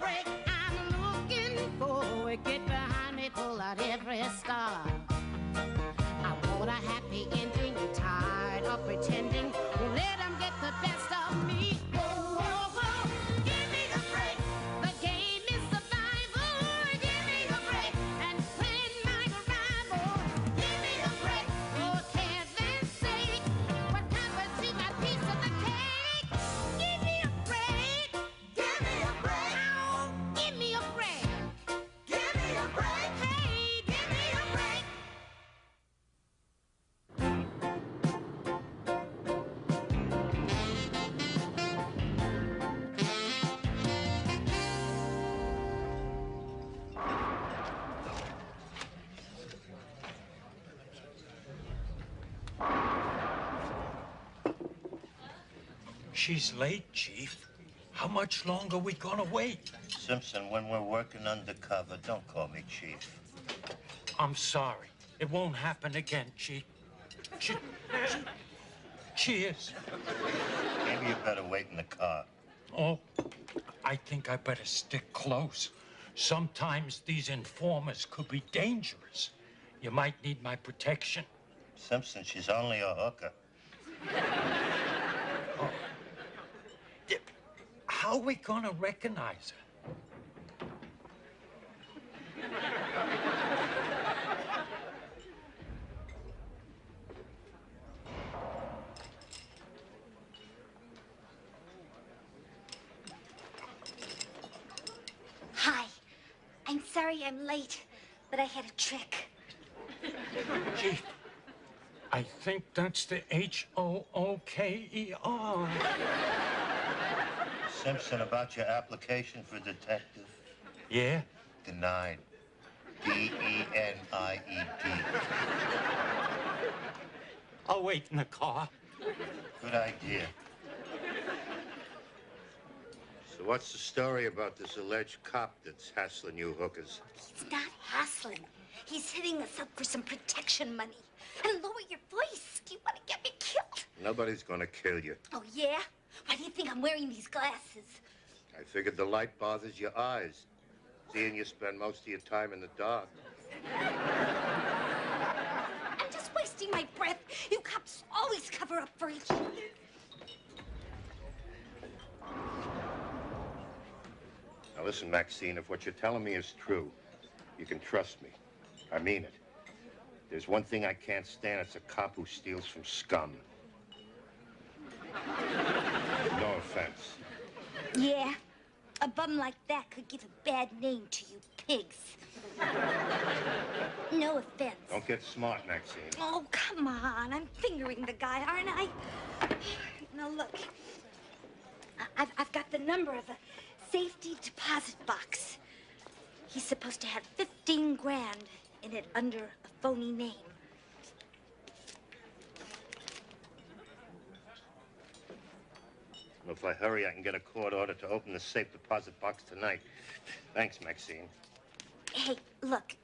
break. I'm looking forward. Get behind me, pull out every star. I want a happy ending. Tired of pretending. Let them get the best of me. Whoa, whoa, whoa. Give me a break. The game is survival. Give me a break. And plan my arrival. Give me a break. For heaven's sake. What happened to my piece of the cake? Give me a break. Give me a break. Ow. Give me a break. Give me a break. Hey, give me a break. She's late, Chief. How much longer we gonna wait? Simpson, when we're working undercover, don't call me Chief. I'm sorry. It won't happen again, Chief. Cheers. Maybe you better wait in the car. Oh, I think I better stick close. Sometimes these informers could be dangerous. You might need my protection. Simpson, she's only a hooker. How are we gonna recognize her? Hi. I'm sorry I'm late, but I had a trick. Chief, I think that's the H-O-O-K-E-R. Simpson, about your application for detective. Yeah? Denied. D-E-N-I-E-D. I'll wait in the car. Good idea. So what's the story about this alleged cop that's hassling you hookers? He's not hassling. He's hitting us up for some protection money. And lower your voice. Do you want to get me killed? Nobody's gonna kill you. Oh, yeah? Why do you think I'm wearing these glasses? I figured the light bothers your eyes. Seeing you spend most of your time in the dark. I'm just wasting my breath. You cops always cover up for each other. Now listen, Maxine, if what you're telling me is true, you can trust me. I mean it. There's one thing I can't stand, it's a cop who steals from scum. No offense. Yeah, a bum like that could give a bad name to you pigs. No offense. Don't get smart, Maxine. Oh, come on. I'm fingering the guy, aren't I? Now, look. I've got the number of a safety deposit box. He's supposed to have 15 grand in it under a phony name. Well, if I hurry, I can get a court order to open the safe deposit box tonight. Thanks, Maxine. Hey, look.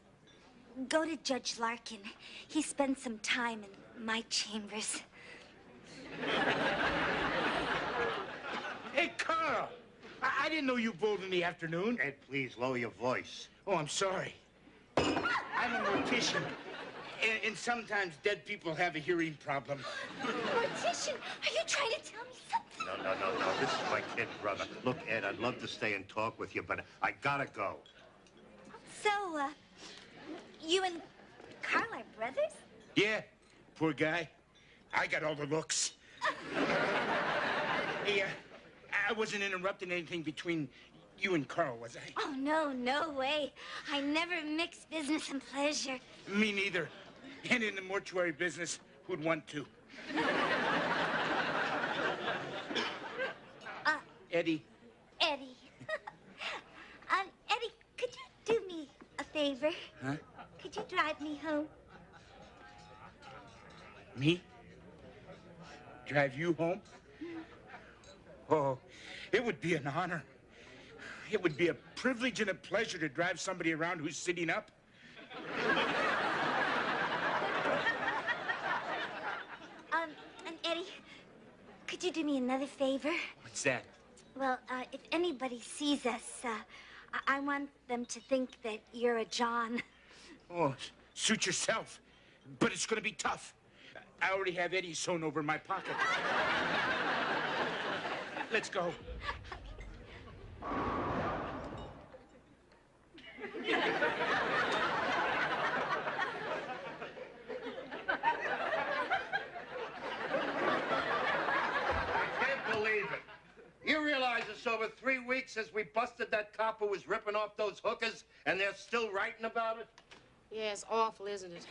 Go to Judge Larkin. He spends some time in my chambers. Hey, Carl! I didn't know you bowled in the afternoon. Ed, please lower your voice. Oh, I'm sorry. I'm a mortician. And sometimes dead people have a hearing problem. Mortician, are you trying to tell me something? No. This is my kid, brother. Look, Ed, I'd love to stay and talk with you, but I gotta go. So, you and Carl are brothers? Yeah, poor guy. I got all the looks. Hey, I wasn't interrupting anything between you and Carl, was I? Oh, no way. I never mix business and pleasure. Me neither. And in the mortuary business, who'd want to? Eddie. Eddie. Eddie, could you do me a favor? Huh? Could you drive me home? Me? Drive you home? Oh, it would be an honor. It would be a privilege and a pleasure to drive somebody around who's sitting up. And Eddie, could you do me another favor? What's that? Well, if anybody sees us, I want them to think that you're a John. Oh, suit yourself. But it's gonna be tough. I already have Eddie sewn over my pocket. Let's go. You realize it's over 3 weeks since we busted that cop who was ripping off those hookers, and they're still writing about it? Yeah, it's awful, isn't it?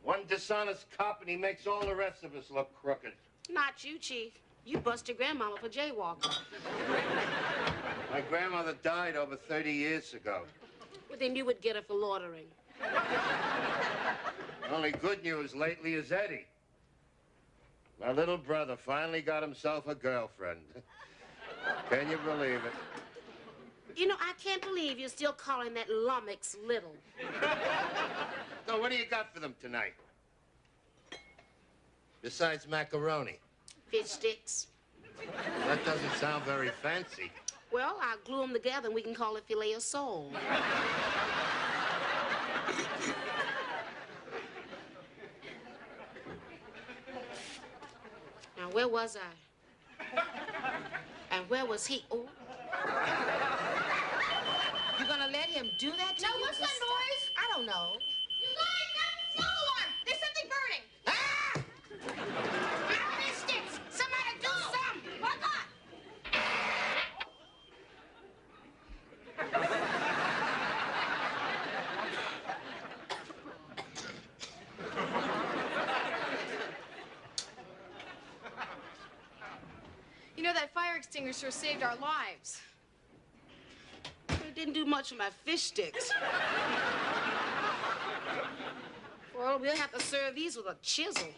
One dishonest cop, and he makes all the rest of us look crooked. Not you, Chief. You busted grandmama for jaywalking. My grandmother died over 30 years ago. Well, then you would get her for loitering. The only good news lately is Eddie. My little brother finally got himself a girlfriend. Can you believe it? You know, I can't believe you're still calling that lummox little. So what do you got for them tonight? Besides macaroni? Fish sticks. That doesn't sound very fancy. Well, I'll glue them together and we can call it filet of sole. Now, where was I? And where was he? Oh. You gonna let him do that to you? No, what's that noise? I don't know. You guys, that's a smoke alarm! There's something burning! Ah! My fish sticks! Somebody do something! What on? You know, that fire extinguisher saved our lives. It didn't do much with my fish sticks. Well, we'll have to serve these with a chisel.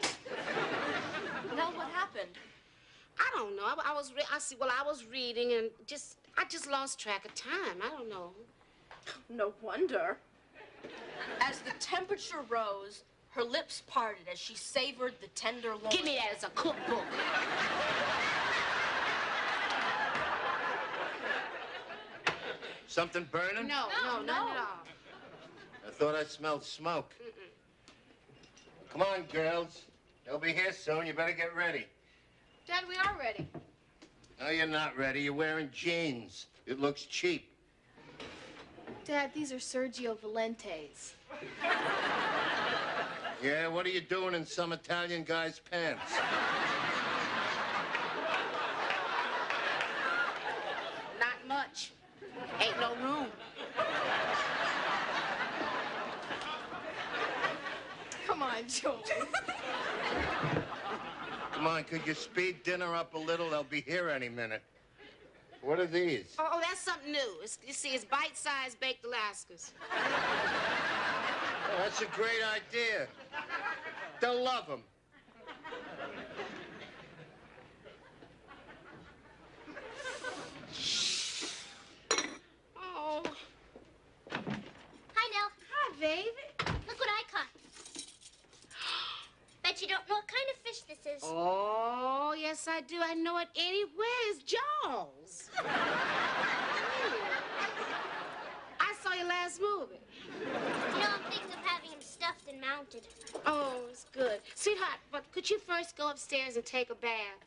Nell, what happened? I don't know. I was reading and I just lost track of time. I don't know. No wonder. As the temperature rose, her lips parted as she savored the tender loin. Give me that as a cookbook. Something burning? No, not at all. I thought I smelled smoke. Come on, girls. They'll be here soon. You better get ready. Dad, we are ready. No, you're not ready. You're wearing jeans. It looks cheap. Dad, these are Sergio Valente's. Yeah, what are you doing in some Italian guy's pants? Not much. Ain't no room. Come on, Joel. Come on, could you speed dinner up a little? They'll be here any minute. What are these? Oh, that's something new. It's bite-sized baked Alaskas. Oh, that's a great idea. They'll love them. Oh. Hi, Nell. Hi, baby. Look what I caught. Bet you don't know what kind of fish this is. Oh, yes, I do. I know it anywhere. It's Jaws. I saw your last movie. You know, I'm thinking of having him stuffed and mounted. Oh, it's good. Sweetheart, but could you first go upstairs and take a bath?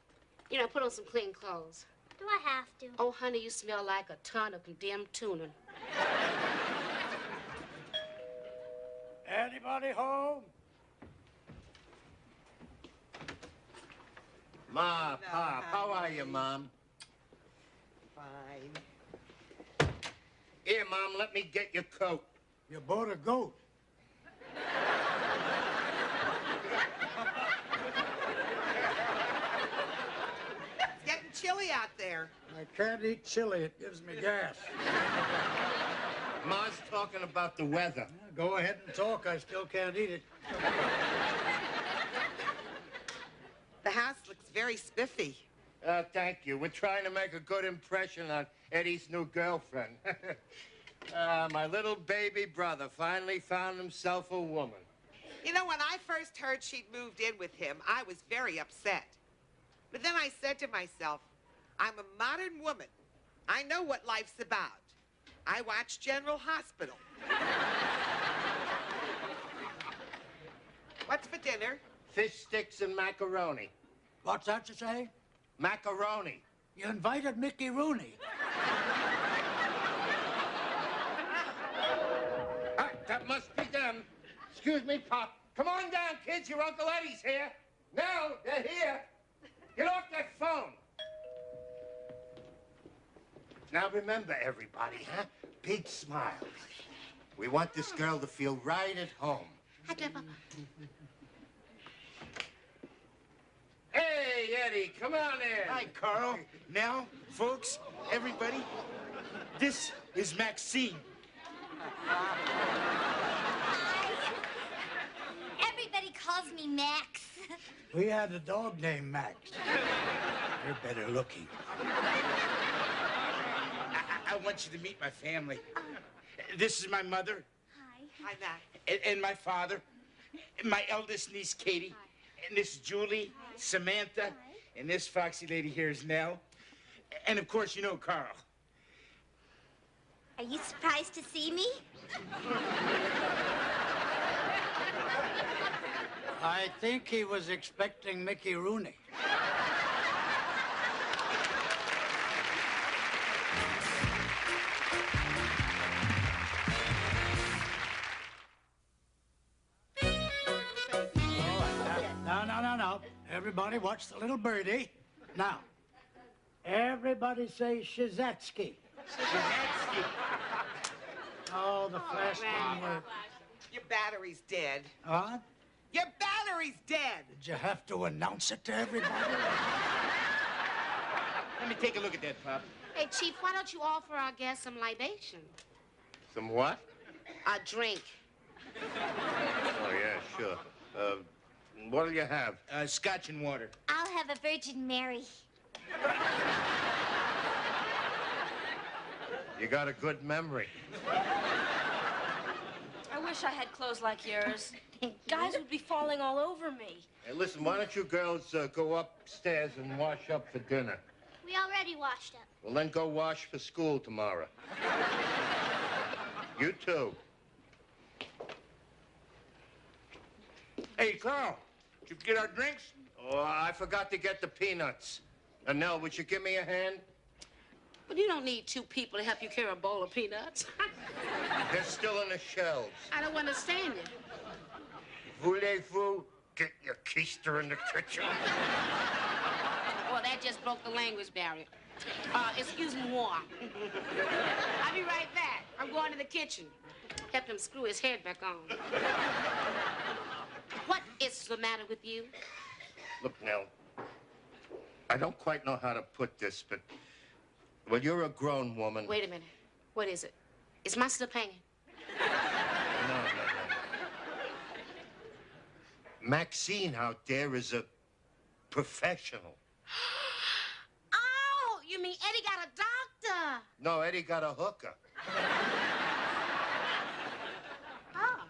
You know, put on some clean clothes. Do I have to? Oh, honey, you smell like a ton of condemned tuna. Anybody home? Ma, Pop, how are you, Mom? Fine. Here, Mom, let me get your coat. You bought a goat. It's getting chilly out there. I can't eat chili. It gives me gas. Ma's talking about the weather. Go ahead and talk. I still can't eat it. The house looks very spiffy. Thank you. We're trying to make a good impression on Eddie's new girlfriend. My little baby brother finally found himself a woman. You know, when I first heard she'd moved in with him, I was very upset. But then I said to myself, I'm a modern woman, I know what life's about. I watch General Hospital. What's for dinner? Fish sticks and macaroni. What's that you say? Macaroni. You invited Mickey Rooney. Ah, that must be them. Excuse me, Pop. Come on down, kids. Your Uncle Eddie's here. Now, they're here. Get off that phone. Now, remember, everybody, huh? Big smiles. We want this girl to feel right at home. Hey, Eddie, come on in. Hi, Carl. Now, folks, everybody, this is Maxine. Everybody calls me Max. We had a dog named Max. You're better looking. I want you to meet my family. This is my mother. Hi. Hi, Max. And my father. And my eldest niece, Katie. And this is Julie, Samantha. And this foxy lady here is Nell. And, of course, you know Carl. Are you surprised to see me? I think he was expecting Mickey Rooney. No. Everybody watch the little birdie. Now, everybody say Shizatsky. Shazatsky. Oh, the flashing word. Your battery's dead. Huh? Your battery's dead. Did you have to announce it to everybody? Let me take a look at that, Pop. Hey, Chief, why don't you offer our guests some libation? Some what? A drink. Oh, yeah, sure. What'll you have? Scotch and water. I'll have a Virgin Mary. You got a good memory. I wish I had clothes like yours. Guys would be falling all over me. Hey, listen, why don't you girls go upstairs and wash up for dinner? We already washed up. Well, then go wash for school tomorrow. You too. Hey, Carl, did you get our drinks? Oh, I forgot to get the peanuts. Nell, would you give me a hand? But you don't need two people to help you carry a bowl of peanuts. They're still in the shelves. I don't understand you. Voulez-vous get your keister in the kitchen? Well, that just broke the language barrier. Excuse moi. I'll be right back. I'm going to the kitchen. Help him screw his head back on. What is the matter with you? Look, Nell, I don't quite know how to put this, but... Well, you're a grown woman. Wait a minute. What is it? Is my slip hanging? No. Maxine out there is a professional. Oh, you mean Eddie got a doctor? No, Eddie got a hooker. Oh.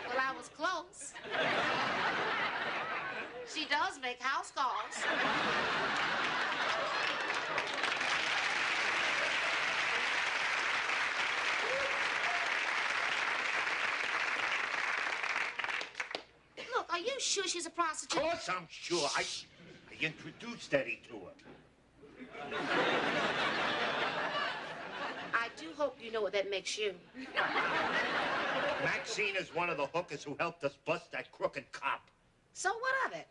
Well, I was close. She does make house calls. Look, are you sure she's a prostitute? Of course I'm sure. I introduced Eddie to her. I do hope you know what that makes you. Maxine is one of the hookers who helped us bust that crooked cop. So what of it?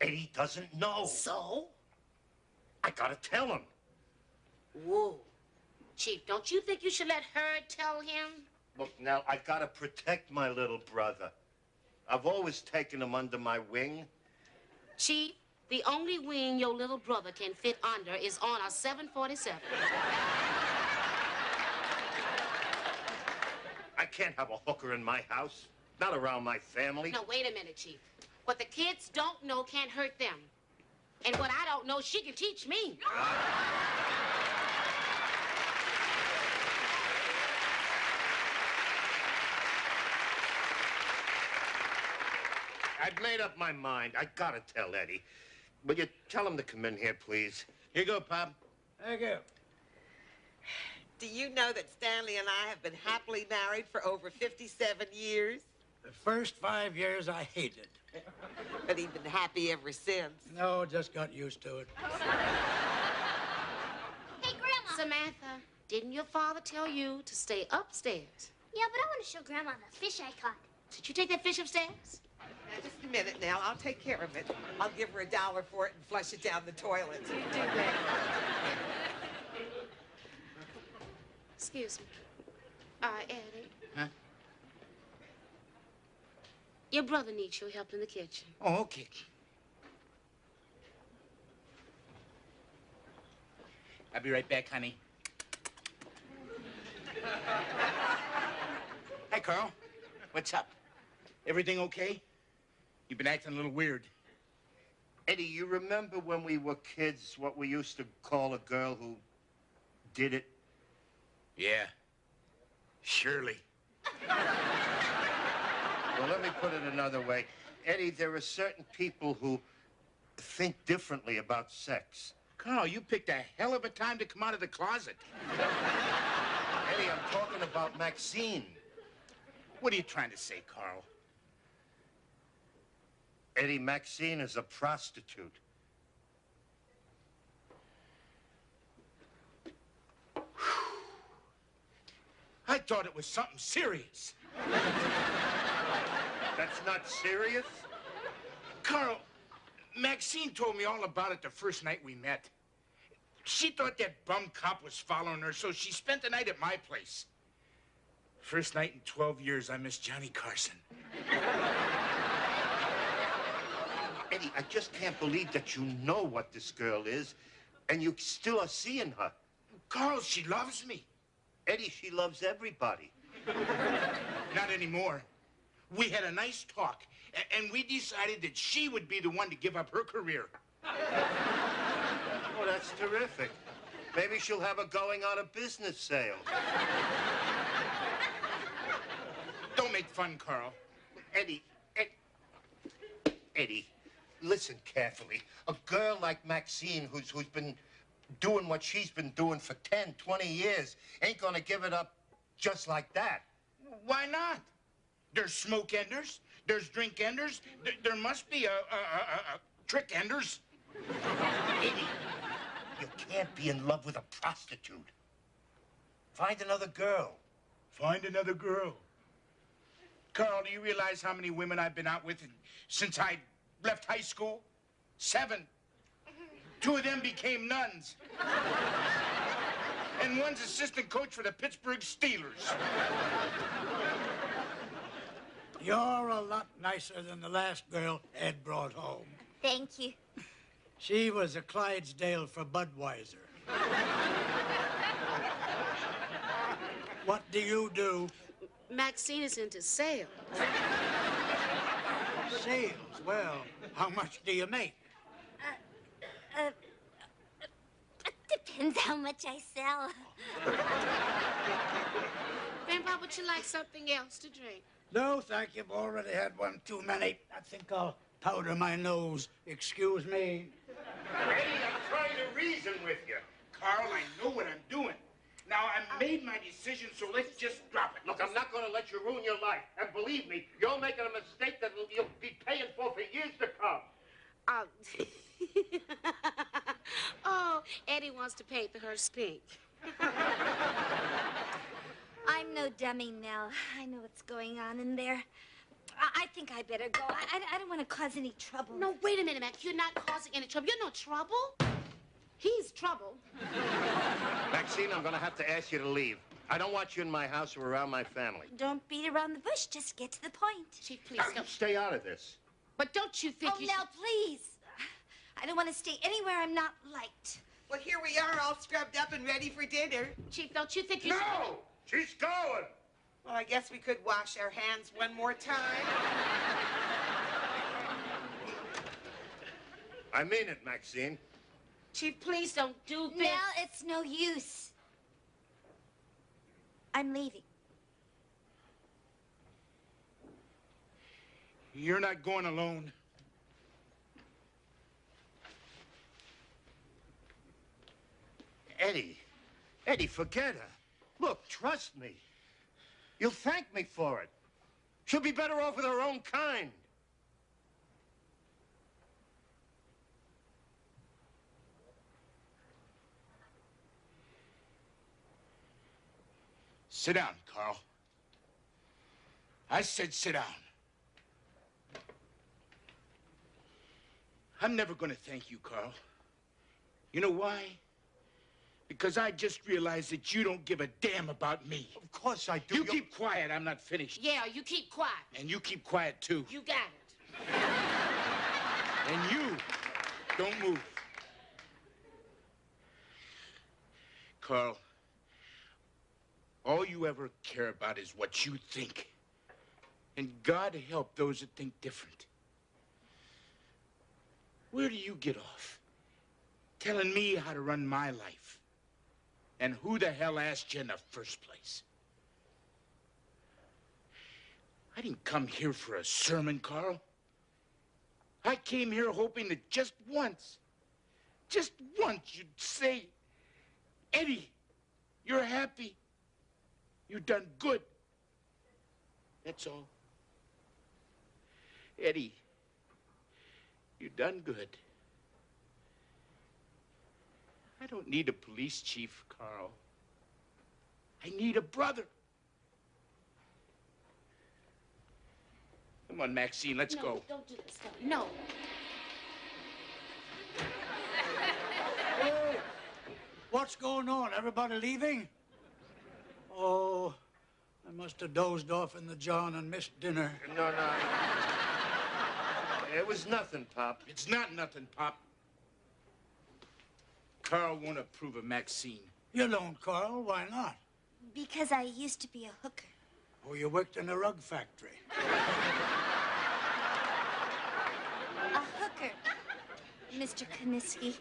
Eddie doesn't know. So? I gotta tell him. Whoa. Chief, don't you think you should let her tell him? Look, now, I gotta protect my little brother. I've always taken him under my wing. Chief, the only wing your little brother can fit under is on a 747. I can't have a hooker in my house. Not around my family. No, wait a minute, Chief. What the kids don't know can't hurt them. And what I don't know, she can teach me. I've made up my mind. I gotta tell Eddie. Will you tell him to come in here, please? Here you go, Pop. Thank you. Do you know that Stanley and I have been happily married for over 57 years? The first 5 years I hated. But he's been happy ever since. No, just got used to it. Hey, Grandma. Samantha, didn't your father tell you to stay upstairs? Yeah, but I want to show Grandma the fish I caught. Did you take that fish upstairs? Now, just a minute now. I'll take care of it. I'll give her $1 for it and flush it down the toilet. You do that. Excuse me. Eddie. Huh? Your brother needs your help in the kitchen. Oh, okay. I'll be right back, honey. Hi, Carl. What's up? Everything okay? You've been acting a little weird. Eddie, you remember when we were kids what we used to call a girl who did it? Yeah. Shirley. Well, let me put it another way. Eddie, there are certain people who think differently about sex. Carl, you picked a hell of a time to come out of the closet. Eddie, I'm talking about Maxine. What are you trying to say, Carl? Eddie, Maxine is a prostitute. I thought it was something serious. That's not serious? Carl, Maxine told me all about it the first night we met. She thought that bum cop was following her, so she spent the night at my place. First night in 12 years, I missed Johnny Carson. Eddie, I just can't believe that you know what this girl is, and you still are seeing her. Carl, she loves me. Eddie, she loves everybody. Not anymore. We had a nice talk, and we decided that she would be the one to give up her career. Oh, that's terrific. Maybe she'll have a going on a business sale. Don't make fun, Carl. Eddie, listen carefully. A girl like Maxine, who's been doing what she's been doing for 10, 20 years, ain't gonna give it up just like that. Why not? There's smoke enders, there's drink enders, there must be a trick enders. Eddie, you can't be in love with a prostitute. Find another girl. Find another girl. Carl, do you realize how many women I've been out with since I left high school? 7. 2 of them became nuns. And one's assistant coach for the Pittsburgh Steelers. You're a lot nicer than the last girl Ed brought home. Thank you. She was a Clydesdale for Budweiser. What do you do? Maxine is into sales. Sales? Well, how much do you make? Depends how much I sell. Grandpa, would you like something else to drink? No, thank you. I've already had one too many. I think I'll powder my nose. Excuse me. Eddie, I'm trying to reason with you. Carl, I know what I'm doing. Now, I made my decision, so let's just drop it. Look, I'm not going to let you ruin your life. And believe me, you're making a mistake that you'll be paying for years to come. Oh, Eddie wants to pay for her stink. I'm no dummy, Nell. I know what's going on in there. I think I better go. I don't want to cause any trouble. No, wait a minute, Mac. You're not causing any trouble. You're no trouble. He's trouble. Maxine, I'm going to have to ask you to leave. I don't want you in my house or around my family. Don't beat around the bush. Just get to the point. Chief, please Now, don't. stay out of this. But don't you think Oh, you Nell, please. I don't want to stay anywhere I'm not liked. Well, here we are, all scrubbed up and ready for dinner. Chief, don't you think you should... No! She's going! Well, I guess we could wash our hands one more time. I mean it, Maxine. Chief, please don't do this. Nell, it's no use. I'm leaving. You're not going alone. Eddie, forget her. Look, trust me. You'll thank me for it. She'll be better off with her own kind. Sit down, Carl. I said sit down. I'm never going to thank you, Carl. You know why? Because I just realized that you don't give a damn about me. Of course I do. You keep quiet. I'm not finished. Yeah, you keep quiet. And you keep quiet, too. You got it. And you don't move. Carl, all you ever care about is what you think. And God help those that think different. Where do you get off? Telling me how to run my life. And who the hell asked you in the first place? I didn't come here for a sermon, Carl. I came here hoping that just once you'd say, Eddie, you're happy. You've done good. That's all. Eddie, you done good. I don't need a police chief, Carl. I need a brother. Come on, Maxine, let's go. No, don't do this. No. Hey, what's going on? Everybody leaving? Oh, I must have dozed off in the John and missed dinner. No. It was nothing, Pop. It's not nothing, Pop. Carl won't approve of Maxine. You don't, Carl. Why not? Because I used to be a hooker. Oh, you worked in a rug factory. A hooker, Mr. Koniski.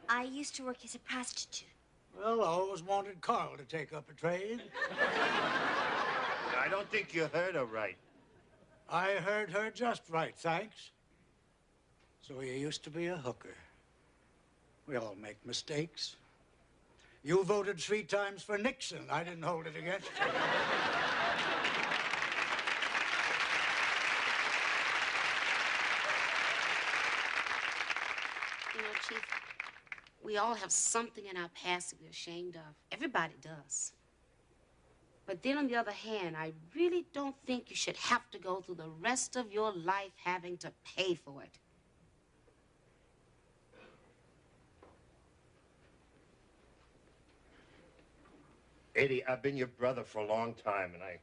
I used to work as a prostitute. Well, I always wanted Carl to take up a trade. I don't think you heard her right. I heard her just right, thanks. So you used to be a hooker. We all make mistakes. You voted 3 times for Nixon. I didn't hold it against you. You know, Chief, we all have something in our past to be ashamed of. Everybody does. But then on the other hand, I really don't think you should have to go through the rest of your life having to pay for it. Eddie, I've been your brother for a long time, and I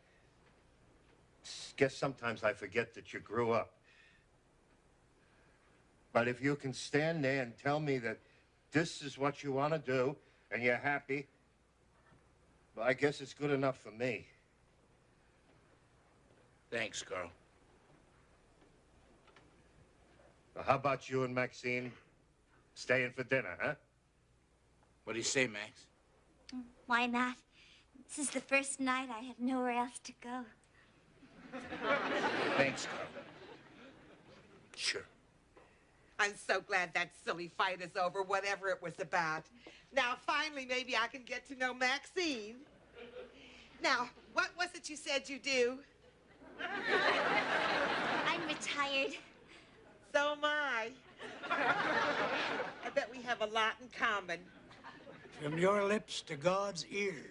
guess sometimes I forget that you grew up. But if you can stand there and tell me that this is what you want to do, and you're happy, well, I guess it's good enough for me. Thanks, Carl. Well, how about you and Maxine staying for dinner, huh? What do you say, Max? Why not? This is the first night I have nowhere else to go. Thanks, Carl. Sure. I'm so glad that silly fight is over, whatever it was about. Now, finally, maybe I can get to know Maxine. Now, what was it you said you do? I'm retired. So am I. I bet we have a lot in common. From your lips to God's ears.